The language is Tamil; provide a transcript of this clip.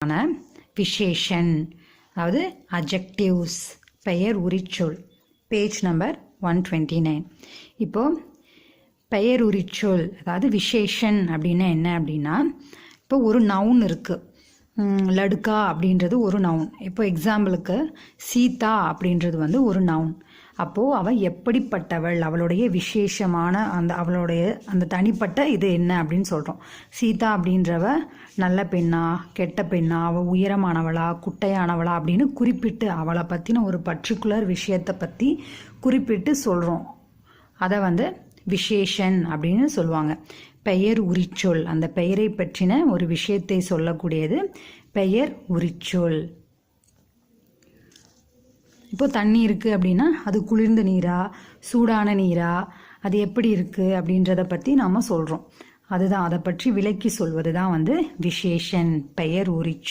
வகையான விசேஷன், அதாவது அட்ஜெக்டிவ்ஸ், பெயர் உரிச்சொல். Page number 129. இப்போது பெயர் உரிச்சொல் அதாவது விசேஷன் அப்படின்னா என்ன அப்படின்னா, இப்போ ஒரு நவுன் இருக்குது, லடுக்கா அப்படின்றது ஒரு நவுன். இப்போ எக்ஸாம்பிளுக்கு சீதா அப்படின்றது வந்து ஒரு நவுன். அப்போது அவள் எப்படிப்பட்டவள், அவளுடைய விசேஷமான அவளுடைய அந்த தனிப்பட்ட இது என்ன அப்படின்னு சொல்கிறோம். சீதா அப்படின்றவ நல்ல பெண்ணா கெட்ட பெண்ணா, அவள் உயரமானவளா குட்டையானவளா அப்படின்னு குறிப்பிட்டு அவளை பற்றின ஒரு பர்டிகுலர் விஷயத்தை பற்றி குறிப்பிட்டு சொல்கிறோம். அதை வந்து விசேஷன் அப்படின்னு சொல்லுவாங்க. பெயர் உரிச்சொல், அந்த பெயரை பற்றின ஒரு விஷயத்தை சொல்லக்கூடியது பெயர் உரிச்சொல். இப்போ தண்ணி இருக்குது அப்படின்னா அது குளிர்ந்த நீரா சூடான நீரா, அது எப்படி இருக்குது அப்படின்றத பற்றி நாம் சொல்கிறோம். அதுதான், அதை பற்றி விளக்கி சொல்வது தான் வந்து விசேஷன், பெயர் உரிச்சொல்.